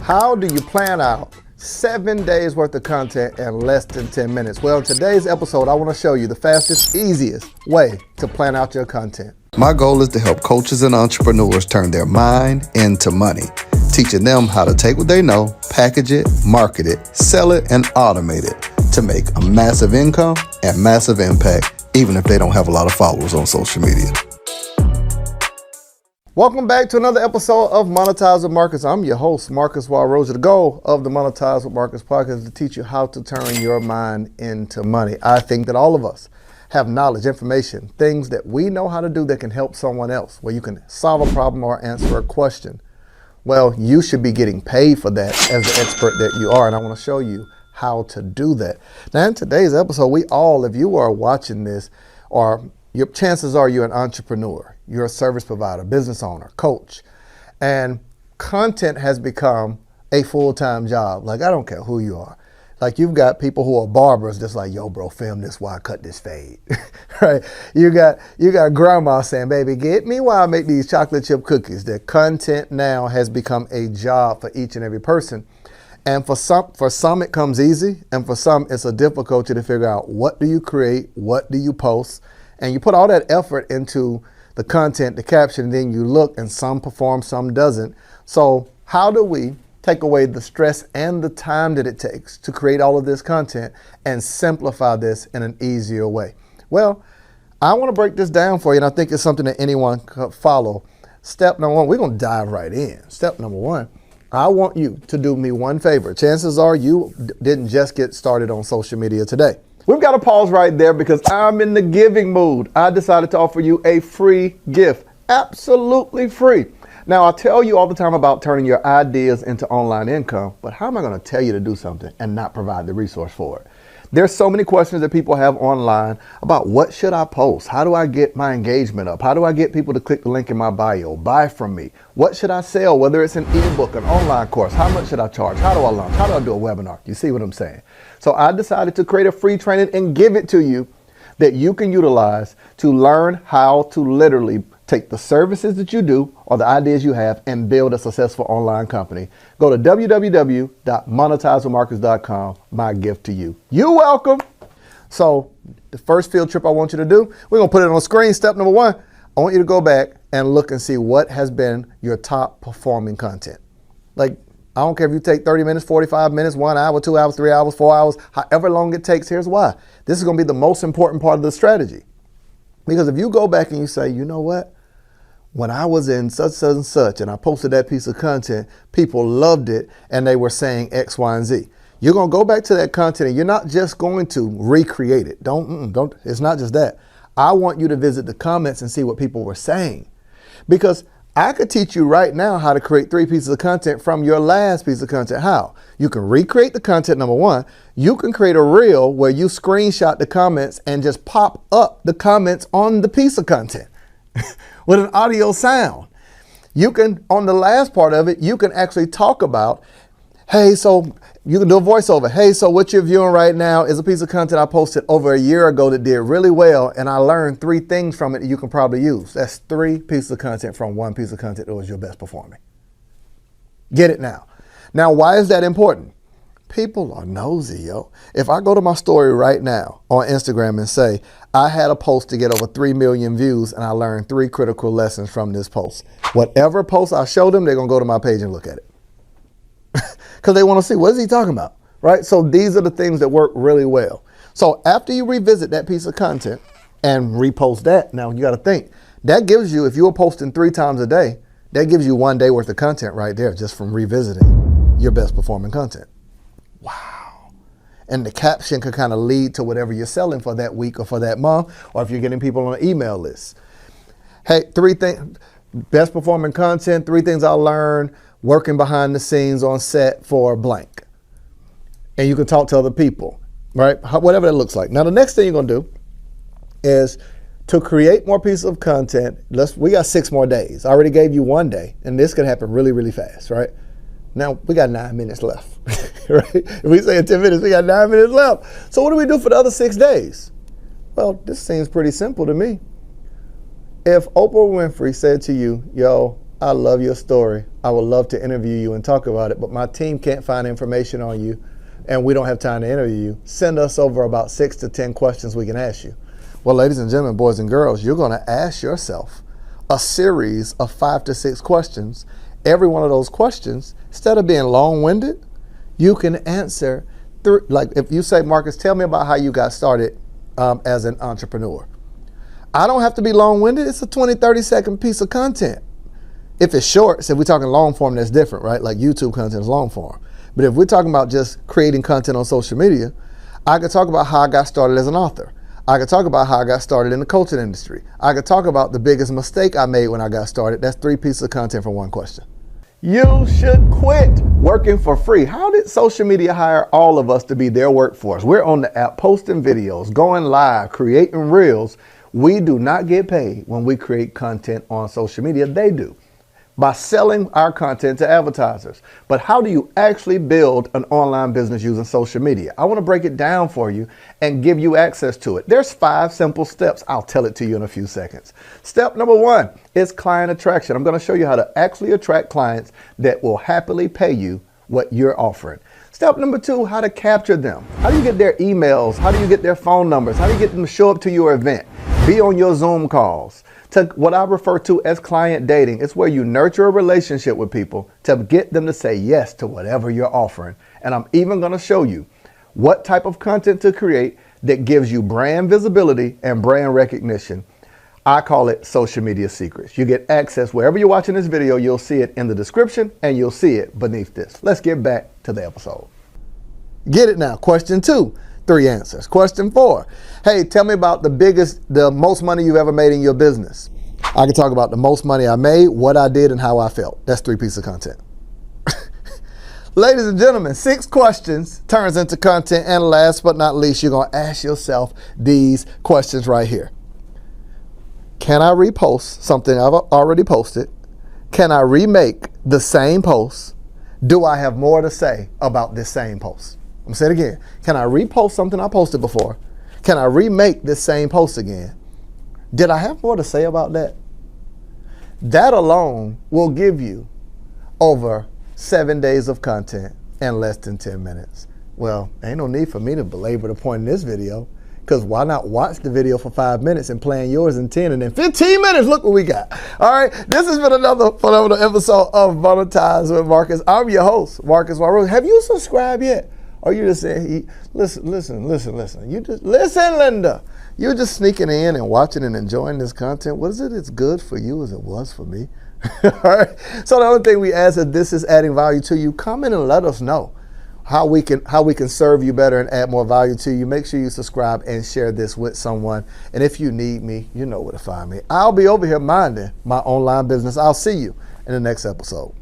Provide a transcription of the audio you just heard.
How do you plan out 7 days worth of content in less than 10 minutes? Well, in today's episode, I want to show you the fastest, easiest way to plan out your content. My goal is to help coaches and entrepreneurs turn their mind into money, teaching them how to take what they know, package it, market it, sell it, and automate it to make a massive income and massive impact, even if they don't have a lot of followers on social media. Welcome back to another episode of Monetize with Marcus. I'm your host, Marcus Walroja. The goal of the Monetize with Marcus podcast is to teach you how to turn your mind into money. I think that all of us have knowledge, information, things that we know how to do that can help someone else, where you can solve a problem or answer a question. Well, you should be getting paid for that as the expert that you are, and I want to show you how to do that. Now, in today's episode, we all, if you are watching this, your chances are you're an entrepreneur, you're a service provider, business owner, coach, and content has become a full-time job. Like, I don't care who you are. Like, you've got people who are barbers just like, yo, bro, film this while I cut this fade, right? You got grandma saying, baby, get me while I make these chocolate chip cookies. The content now has become a job for each and every person. And for some it comes easy, and for some it's a difficulty to figure out what do you create, what do you post, and you put all that effort into the content, the caption, and then you look and some perform, some doesn't. So how do we take away the stress and the time that it takes to create all of this content and simplify this in an easier way? Well, I want to break this down for you, and I think it's something that anyone could follow. Step number one, we're going to dive right in. Step number one, I want you to do me one favor. Chances are you didn't just get started on social media today. We've got to pause right there because I'm in the giving mood. I decided to offer you a free gift, absolutely free. Now, I tell you all the time about turning your ideas into online income, but how am I going to tell you to do something and not provide the resource for it? There's so many questions that people have online about what should I post? How do I get my engagement up? How do I get people to click the link in my bio, buy from me? What should I sell? Whether it's an ebook, an online course, how much should I charge? How do I launch? How do I do a webinar? You see what I'm saying? So I decided to create a free training and give it to you that you can utilize to learn how to literally take the services that you do or the ideas you have and build a successful online company. Go to www.monetizewithmarcus.com, my gift to you. You're welcome. So the first field trip I want you to do, we're going to put it on the screen. Step number one, I want you to go back and look and see what has been your top performing content. Like, I don't care if you take 30 minutes, 45 minutes, 1 hour, 2 hours, 3 hours, 4 hours, however long it takes. Here's why. This is going to be the most important part of the strategy. Because if you go back and you say, you know what? When I was in such and such and I posted that piece of content, people loved it and they were saying X, Y, and Z. You're going to go back to that content and you're not just going to recreate it. Don't. It's not just that. I want you to visit the comments and see what people were saying. Because I could teach you right now how to create 3 pieces of content from your last piece of content. How? You can recreate the content, number one. You can create a reel where you screenshot the comments and just pop up the comments on the piece of content with an audio sound. You can, on the last part of it, you can actually talk about, hey, so you can do a voiceover. Hey, so what you're viewing right now is a piece of content I posted over a year ago that did really well, and I learned 3 things from it that you can probably use. That's 3 pieces of content from 1 piece of content that was your best performing. Get it now. Now, why is that important? People are nosy, yo. If I go to my story right now on Instagram and say, I had a post to get over 3 million views and I learned 3 critical lessons from this post. Whatever post I show them, they're going to go to my page and look at it. Because they want to see, what is he talking about, right? So these are the things that work really well. So after you revisit that piece of content and repost that, now you got to think, that gives you, if you were posting 3 times a day, that gives you 1 day worth of content right there just from revisiting your best performing content. Wow. And the caption could kind of lead to whatever you're selling for that week or for that month, or if you're getting people on an email list. Hey, 3 things, best performing content, 3 things I learned working behind the scenes on set for blank. And you can talk to other people, right? Whatever that looks like. Now, the next thing you're going to do is to create more pieces of content. We got 6 more days. I already gave you 1 day, and this could happen really, really fast, right? Now, we got 9 minutes left, right? If we say in 10 minutes, we got 9 minutes left. So what do we do for the other 6 days? Well, this seems pretty simple to me. If Oprah Winfrey said to you, yo, I love your story. I would love to interview you and talk about it, but my team can't find information on you and we don't have time to interview you. Send us over about 6 to 10 questions we can ask you. Well, ladies and gentlemen, boys and girls, you're going to ask yourself a series of 5 to 6 questions. Every one of those questions, instead of being long-winded, you can answer like if you say, Marcus, tell me about how you got started as an entrepreneur. I don't have to be long-winded. It's a 20, 30-second piece of content. If it's short, so if we're talking long form, that's different, right? Like YouTube content is long form. But if we're talking about just creating content on social media, I could talk about how I got started as an author. I could talk about how I got started in the coaching industry. I could talk about the biggest mistake I made when I got started. That's 3 pieces of content for 1 question. You should quit working for free. How did social media hire all of us to be their workforce? We're on the app posting videos, going live, creating reels. We do not get paid when we create content on social media. They do, by selling our content to advertisers. But how do you actually build an online business using social media? I want to break it down for you and give you access to it. There's 5 simple steps. I'll tell it to you in a few seconds. Step number 1 is client attraction. I'm going to show you how to actually attract clients that will happily pay you what you're offering. Step number 2, how to capture them. How do you get their emails? How do you get their phone numbers? How do you get them to show up to your event? Be on your Zoom calls. To what I refer to as client dating. It's where you nurture a relationship with people to get them to say yes to whatever you're offering. And I'm even going to show you what type of content to create that gives you brand visibility and brand recognition. I call it social media secrets. You get access wherever you're watching this video. You'll see it in the description and you'll see it beneath this. Let's get back to the episode. Get it now. Question 2. 3 answers. Question 4. Hey, tell me about the most money you've ever made in your business. I can talk about the most money I made, what I did, and how I felt. That's 3 pieces of content. Ladies and gentlemen, 6 questions turns into content. And last but not least, you're going to ask yourself these questions right here. Can I repost something I've already posted? Can I remake the same post? Do I have more to say about this same post? I'm going to say it again. Can I repost something I posted before? Can I remake this same post again? Did I have more to say about that? That alone will give you over 7 days of content in less than 10 minutes. Well, ain't no need for me to belabor the point in this video, because why not watch the video for 5 minutes and plan yours in 10, and then 15 minutes, look what we got. All right, this has been another phenomenal episode of Monetize with Marcus. I'm your host, Marcus Warroad. Have you subscribed yet? Or you just saying, listen. You just listen, Linda. You're just sneaking in and watching and enjoying this content. What is it? It's good for you as it was for me. All right. So the only thing we ask is this is adding value to you. Comment and let us know how we can serve you better and add more value to you. Make sure you subscribe and share this with someone. And if you need me, you know where to find me. I'll be over here minding my online business. I'll see you in the next episode.